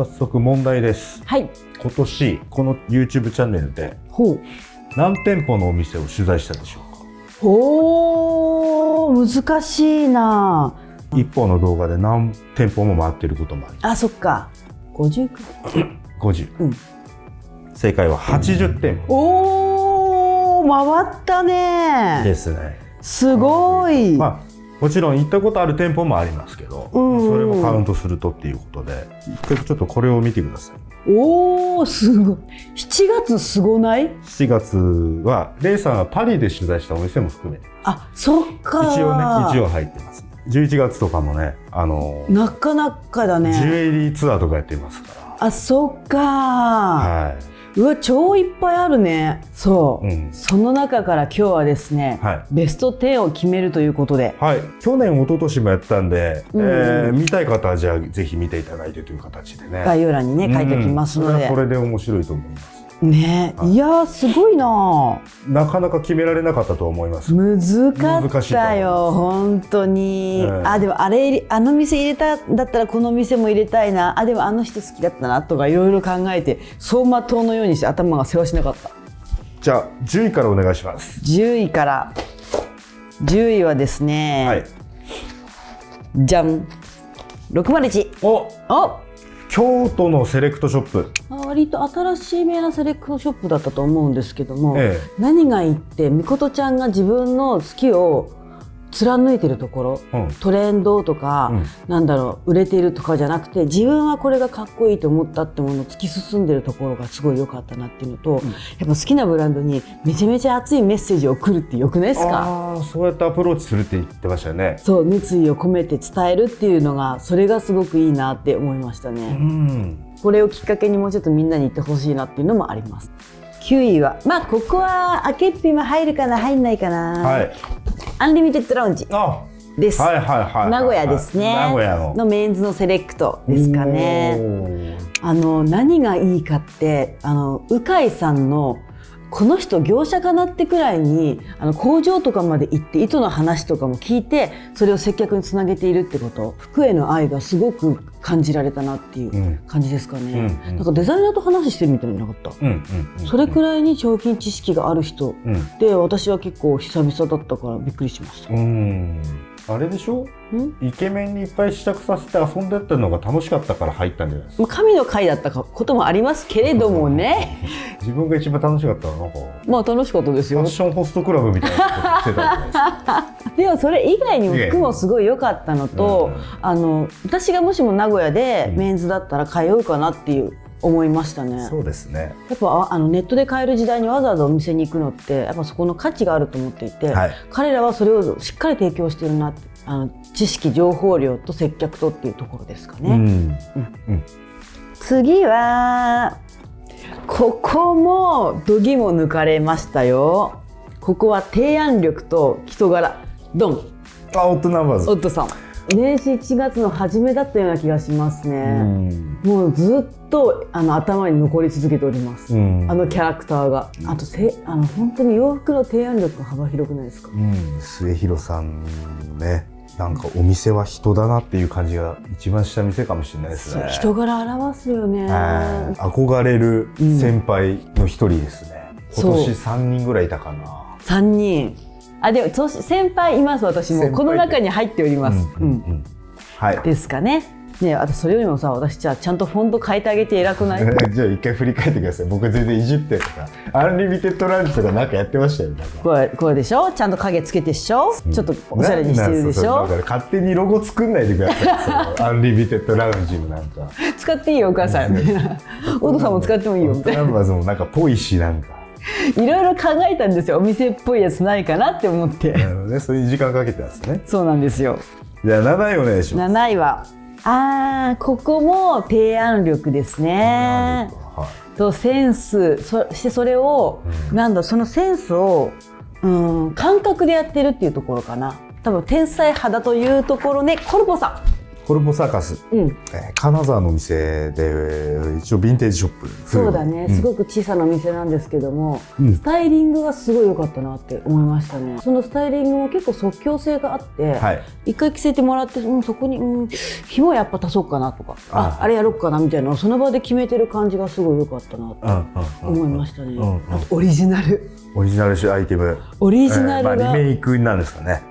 早速問題です。はい。今年この YouTube チャンネルで何店舗のお店を取材したでしょうか？おー、難しいな。一本の動画で何店舗も回ってることもあります。あ、そっか。50。50、正解は80店舗。おー、回ったね。ですね。すごい。もちろん行ったことある店舗もありますけど、それもカウントするとっていうことで、ちょっとこれを見てください。おー、すごい。7月すごない？ 7 月はレイさんがパリで取材したお店も含めて、あ、そっか。一応入ってます。11月とかもね、なかなかだね。ジュエリーツアーとかやってますから。あ、そっか。はい。うわ、超いっぱいあるね。そう、その中から今日はですね、ベスト10を決めるということで、去年一昨年もやったんで、見たい方はじゃあぜひ見ていただいてという形でね、概要欄にね書いておきますので、それで面白いと思いますね。いやー、すごいな。なかなか決められなかったと思います。難かったよ、本当に。あ、でもあの店入れたんだったらこの店も入れたいな。あ、でもあの人好きだったなとかいろいろ考えて、走馬灯のようにして頭がせわしなかった。じゃあ10位からお願いします。10位から。10位はですね、じゃん、601。お京都のセレクトショップ。割と新しいめなセレクトショップだったと思うんですけども、何がいいってみことちゃんが自分の好きを貫いてるところ、トレンドとか、なんだろう、売れてるとかじゃなくて、自分はこれがかっこいいと思ったってものを突き進んでるところがすごい良かったなっていうのと、やっぱ好きなブランドにめちゃめちゃ熱いメッセージを送るってよくないですか？そうやってアプローチするって言ってましたよね。そう、熱意を込めて伝えるっていうのが、それがすごくいいなって思いましたね。これをきっかけにもうちょっとみんなに言ってほしいなっていうのもあります。9位は、ここはあけっぴも入るかな入んないかな、アンリミテッドラウンジです。名古屋ですね。名古屋のメンズのセレクトですかね。何がいいかって、鵜飼さんのこの人業者かなってくらいに工場とかまで行って糸の話とかも聞いて、それを接客につなげているってこと、服への愛がすごく感じられたなっていう感じですかね。なんかデザイナーと話してるみたいになかった。それくらいに彫金知識がある人で、私は結構久々だったからびっくりしました。あれでしょ、イケメンにいっぱい試着させて遊んでったのが楽しかったから入ったんじゃないですか。神の会だったこともありますけれどもね。自分が一番楽しかったのは楽しかったですよ。ファッションホストクラブみたいなことしてたじゃないですか。でもそれ以外にも服もすごい良かったのと、私がもしも名古屋でメンズだったら通うかなっていう思いましたね。そうですね。やっぱネットで買える時代にわざわざお店に行くのってやっぱそこの価値があると思っていて、彼らはそれをしっかり提供しているなって、知識情報量と接客とっていうところですかね。次はここも度肝抜かれましたよ。ここは提案力と人柄。ドン。オットナンバーズ。オットさん。年始1月の初めだったような気がしますね。もうずっと頭に残り続けております。キャラクターが。あと本当に洋服の提案力が幅広くないですか？末広さんね、なんかお店は人だなっていう感じが一番した店かもしれないですね。人柄表すよね。憧れる先輩の一人ですね。今年3人ぐらいいたかな。3人。でも先輩います。私もこの中に入っております。ですかね。あとそれよりもさ、私じゃあちゃんとフォント変えてあげて偉くない？じゃあ一回振り返ってください。僕全然いじってとかアンリミテッドランチとかなんかやってましたよ。これでしょ、ちゃんと影つけてでしょ、ちょっとおしゃれにしてるでしょ。勝手にロゴ作んないでください。アンリミテッドラウンジもなんか使っていいよお母さん。お父さんも使ってもいいよみたいな。ナンバーズもなんかぽいし、なんかいろいろ考えたんですよ。お店っぽいやつないかなって思って。そういう時間かけてますね。そうなんですよ。じゃあ7位お願いします。7位はここも提案力ですね。とセンス、そしてそれを、そのセンスを感覚でやってるっていうところかな。多分天才肌というところね。コルポさん。コルボサーカス、金沢のお店で一応ヴィンテージショップ。そうだね、すごく小さなお店なんですけども、スタイリングがすごい良かったなって思いましたね。そのスタイリングも結構即興性があって、一回着せてもらって、そこに、紐やっぱ足そうかなとか、あれやろうかなみたいなのをその場で決めてる感じがすごい良かったなって思いましたね。あとオリジナルアイテム、オリジナルが、リメイクなんですかね。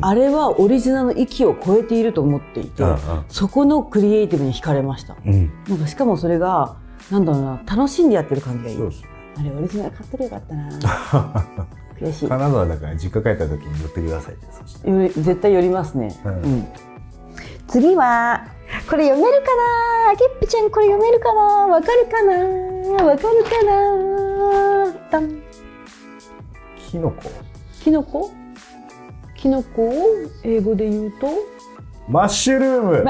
あれはオリジナルの域を超えていると思っていて、そこのクリエイティブに惹かれました。なんかしかもそれがなんだろうな、楽しんでやってる感じがいい。あれオリジナル買ってりゃよかったな。悔しい。金沢だから実家帰った時に寄ってください。絶対寄りますね。次はこれ読めるかな、あけっぴちゃん、これ読めるかな、わかるかな、わかるかな。ダン。キノコを英語で言うとマッシュルーム。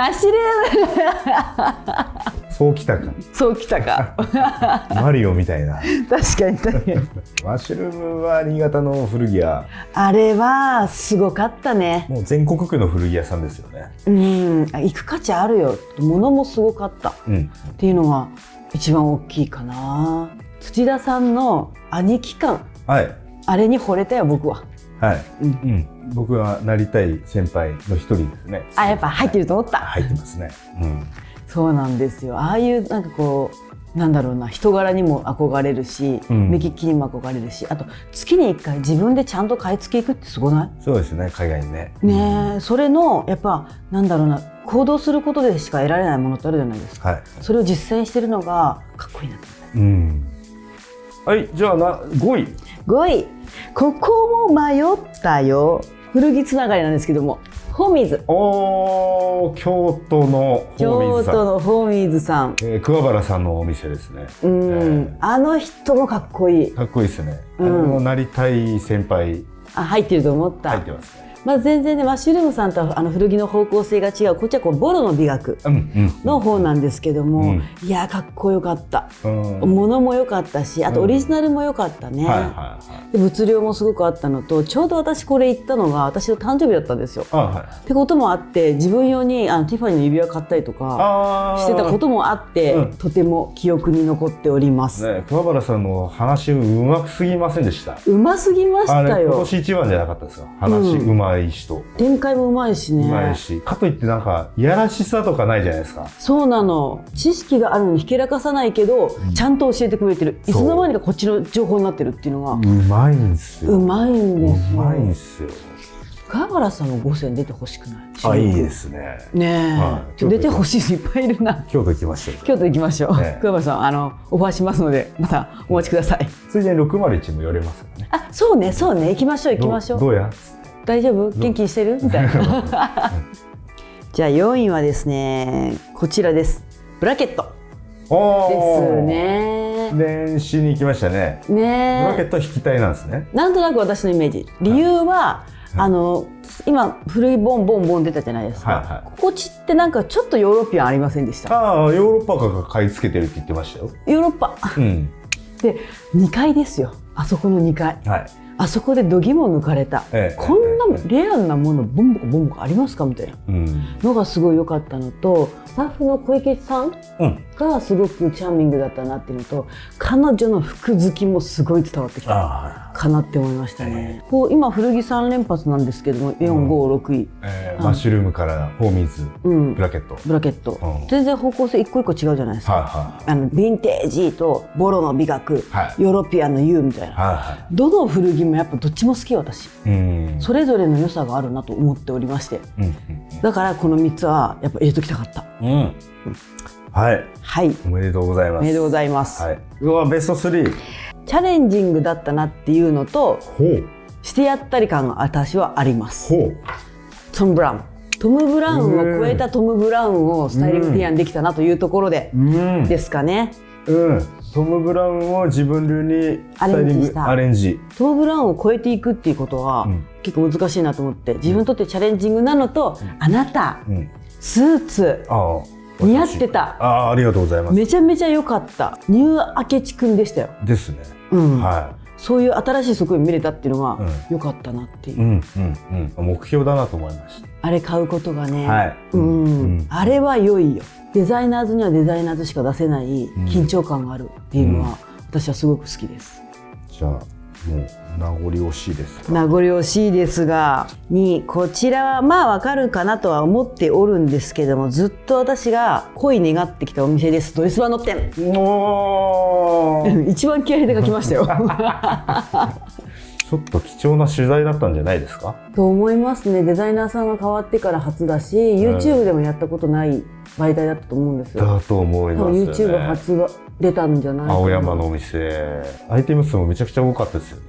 そうきたかマリオみたいな。確かにマッシュルームは新潟の古着屋、あれはすごかったね。もう全国区の古着屋さんですよね。行く価値あるよ。物もすごかった、っていうのが一番大きいかな。土田さんの兄貴感、あれに惚れたよ僕は。僕はなりたい先輩の一人ですね。やっぱ入ってると思った。入ってますね。そうなんですよ。ああいうなんかこうなんだろうな、人柄にも憧れるし、目利きにも憧れるし、あと月に1回自分でちゃんと買い付け行くってすごない？そうですね、海外にね。それのやっぱなんだろうな、行動することでしか得られないものってあるじゃないですか。それを実践してるのがかっこいいなと思って。はい、じゃあ5位。ここも迷ったよ。古着つながりなんですけども、ホーミーズ。京都のホーミーズさん。桑原さんのお店ですね。あの人もかっこいい。かっこいいですね。なりたい先輩。入ってると思った。入ってますね。全然ね、マッシュルームさんと古着の方向性が違う。こっちはボロの美学の方なんですけども、いやかっこよかった。物も良かったし、あとオリジナルも良かったね。で物量もすごくあったのと、ちょうど私これ行ったのが私の誕生日だったんですよ。ってこともあって、自分用にティファニーの指輪買ったりとかしてたこともあって、とても記憶に残っております。桑原さんの話うますぎませんでした？うますぎましたよ。今年一番じゃなかったですか？話うまい人。展開もうまいしね。うまいし、かといってなんかいやらしさとかないじゃないですか。そうなの。知識があるのにひけらかさないけど、ちゃんと教えてくれてる。いつの間にかこっちの情報になってるっていうのがうまいんですよ。うまいんですよ。桑原さんも5選出てほしくない？いいですね。出てほしい人いっぱいいるな。京都行きましょう。桑原さんオファーしますので、またお待ちください。ついでに601も寄れますからね。そうね行きましょう。どうや？大丈夫？元気にしてる？みたいな。じゃあ4位はですね、こちらです。ブラケットですね。年始に行きましたね。ブラケットは引きたいなんですね。なんとなく私のイメージ。理由は今古いボン出たじゃないですか。ここちってなんかちょっとヨーロピアンありませんでした？ヨーロッパが買い付けてるって言ってましたよ。ヨーロッパ。で2階ですよ。あそこの2階。あそこで度肝を抜かれた、こんなレアなものボンボコありますかみたいなのがすごい良かったのと、スタッフの小池さんがすごくチャーミングだったなっていうのと、彼女の服好きもすごい伝わってきたかなって思いましたね。今古着3連発なんですけども、4、5、6位、マッシュルームからホーミーズ、ブラケット、全然方向性一個一個違うじゃないですか。ヴィンテージとボロの美学、ヨーロピアンの U みたいな、どの古着もやっぱどっちも好き。私それぞれの良さがあるなと思っておりまして、だからこの3つはやっぱ入れときたかった。おめでとうございます。おめでとうございます。ベスト3。チャレンジングだったなっていうのと、してやったり感が私はあります。トム・ブラウンを超えたトム・ブラウンをスタイリング提案できたなというところでですかね。トム・ブラウンを自分流にスタイリングアレンジ。トム・ブラウンを超えていくっていうことは結構難しいなと思って、自分にとってチャレンジングなのと、あなたスーツ似合ってた。ありがとうございます。めちゃめちゃ良かった。ニュー明智くんでしたよ。ですね。そういう新しい側面見れたっていうのが良かったなっていう、目標だなと思いました。あれ買うことがね、あれは良いよ。デザイナーズにはデザイナーズしか出せない緊張感があるっていうのは、私はすごく好きです。じゃあもう名残惜しいです。名残惜しいですが、こちらはまあわかるかなとは思っておるんですけども、ずっと私が恋願ってきたお店です。ドレスバノ店。一番気合いで書きましたよ。ちょっと貴重な取材だったんじゃないですかと思いますね。デザイナーさんが変わってから初だし、YouTube でもやったことない媒体だったと思うんですよ。だと思いますね。YouTube 初が出たんじゃないかな。青山のお店、アイテム数もめちゃくちゃ多かったですよね。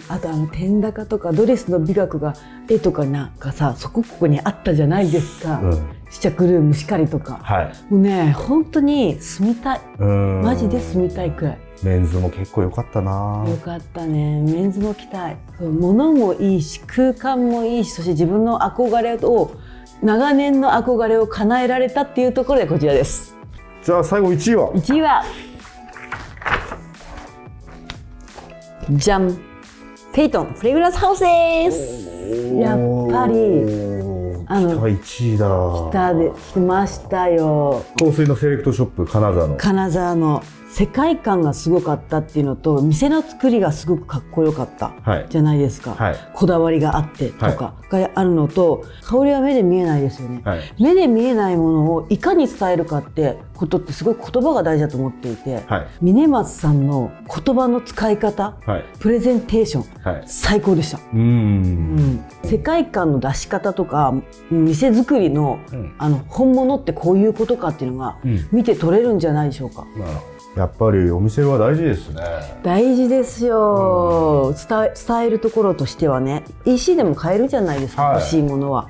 あと天高とかドレスの美学が絵とかなんかさ、そこにあったじゃないですか。試着ルームしかりとか、もうね本当に住みたい。マジで住みたいくらい。メンズも結構良かったな。良かったね。メンズも着たい。物もいいし空間もいいし、そして自分の憧れを長年の憧れを叶えられたっていうところでこちらです。じゃあ最後1位は1位はじゃん、フェイトンフレグランスハウスです。やっぱり1位だ。来ましたよ。香水のセレクトショップ金沢の世界観がすごかったっていうのと、店の作りがすごくかっこよかったじゃないですか、こだわりがあってとかがあるのと、香りは目で見えないですよね、目で見えないものをいかに伝えるかってことってすごい言葉が大事だと思っていて、峰松さんの言葉の使い方、プレゼンテーション、最高でした。世界観の出し方とか店作りの、本物ってこういうことかっていうのが見て取れるんじゃないでしょうか。やっぱりお店は大事ですね。大事ですよ。伝えるところとしてはね、EC でも買えるじゃないですか、欲しいものは。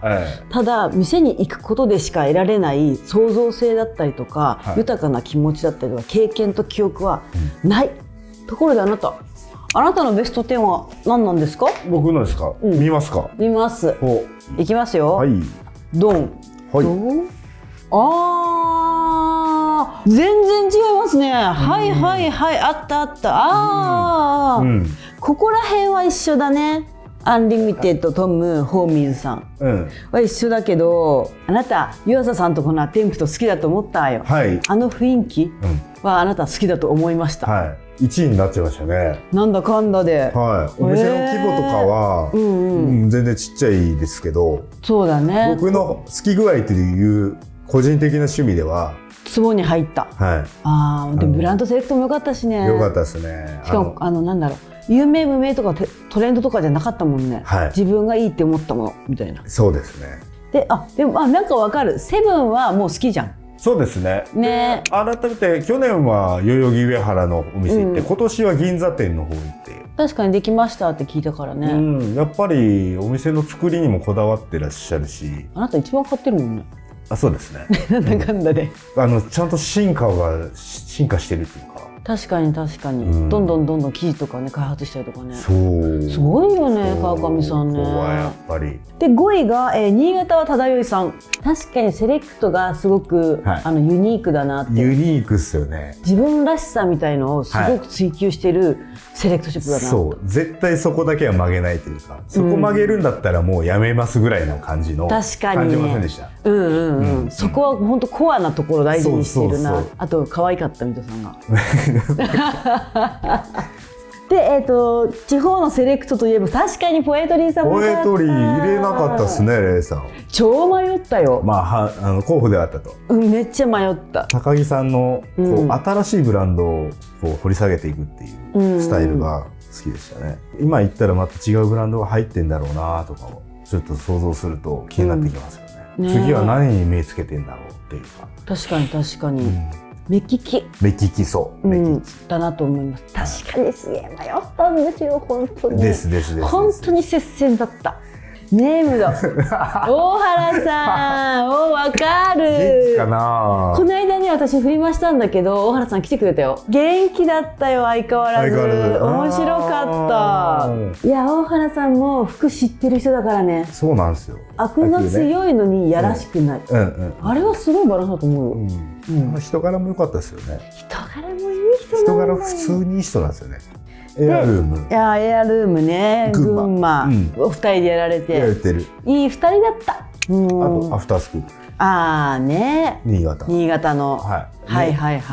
ただ店に行くことでしか得られない創造性だったりとか、豊かな気持ちだったりとか経験と記憶はない、ところであなたのベスト10は何なんですか？僕のですか？見ますか？見ます。いきますよ。ドン。全然違いますね。あったここら辺は一緒だね。アンリミテッドトムホーミーズさんは一緒だけど、あなた湯浅さんとこのアテンプト好きだと思ったよ。あの雰囲気はあなた好きだと思いました。1位になっちゃいましたね。なんだかんだで、お店の規模とかは全然ちっちゃいですけど、そうだね。僕の好き具合という個人的な趣味ではツボに入った。でブランドセレクトも良かったしね。良かったですね。しかもなんだろう、有名無名とかトレンドとかじゃなかったもんね。自分がいいって思ったものみたいな。そうですね。でもなんかわかる。セブンはもう好きじゃん。そうですね。改めて去年は代々木上原のお店行って、今年は銀座店の方行って。確かにできましたって聞いたからね。やっぱりお店の作りにもこだわってらっしゃるし。あなた一番買ってるもんね。そうですね。なんだかんだで、ちゃんと進化してるっていうか。確かにどんどん生地とかね開発したりとかね。すごいよね、川上さんね。やっぱり。で5位が、新潟は忠義さん。確かにセレクトがすごく、ユニークだなって。ユニークっすよね。自分らしさみたいのをすごく追求してるセレクトショップだなと。絶対そこだけは曲げないというか、そこ曲げるんだったらもうやめますぐらいの感じの。確かに感じませんでした。そこは本当コアなところ大事にしてるな。あと可愛かった水戸さんが。で、地方のセレクトといえば確かにポエトリーさんもポエトリー入れなかったですね、レイさん。超迷ったよ。候補であったと。めっちゃ迷った。高木さんの新しいブランドを掘り下げていくっていうスタイルが好きでしたね。今言ったらまた違うブランドが入ってんだろうなとかをちょっと想像すると気になってきますよね。次は何に目つけてんだろうっていうか。確かに。目利きだなと思います。確かにすげえ迷ったんですよ、本当に。本当に接戦だった。ネームド大原さん、わかる。この間に私振りましたんだけど、大原さん来てくれたよ。元気だったよ、相変わらず。面白かった。いや、大原さんも服知ってる人だからね。そうなんですよ。悪が強いのにやらしくない。あれはすごいバランスだと思うよ。人柄も良かったですよね。人柄もいい人なんだよ。人柄普通にいい人なんですよね。エアルーム。エアルームね、群馬、お二人でやられて。やれてる。いい二人だった。あとアフタースクール。ね。新潟の。はい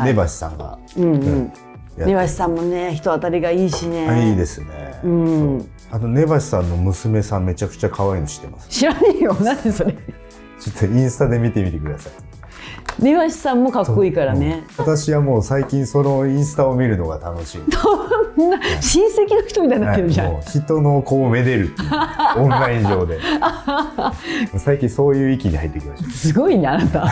根橋さんが。根橋さんもね、人当たりがいいしね。いいですね。あと根橋さんの娘さんめちゃくちゃ可愛いの知ってます。知らねえよ。なんでそれ。ちょっとインスタで見てみてください。根橋さんもかっこいいからね。私はもう最近そのインスタを見るのが楽しい。親戚の人みたいになってるじゃん。人の子をめでるっていうオンライン上で。最近そういう域に入ってきました。すごいね、あなた。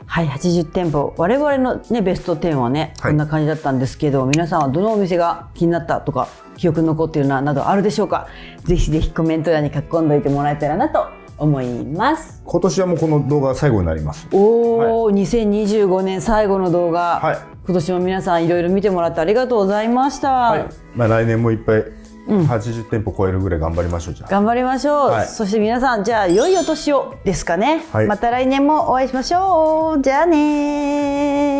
はい、80店舗、我々のねベスト10はね、こんな感じだったんですけど、皆さんはどのお店が気になったとか記憶に残っているなどあるでしょうか。ぜひぜひコメント欄に書き込んでおいてもらえたらなと思います。今年はもうこの動画最後になります。2025年最後の動画、今年も皆さんいろいろ見てもらってありがとうございました。来年もいっぱい80店舗超えるぐらい頑張りましょう。じゃあ頑張りましょう。そして皆さん、じゃあ良いお年をですかね。また来年もお会いしましょう。じゃあねー。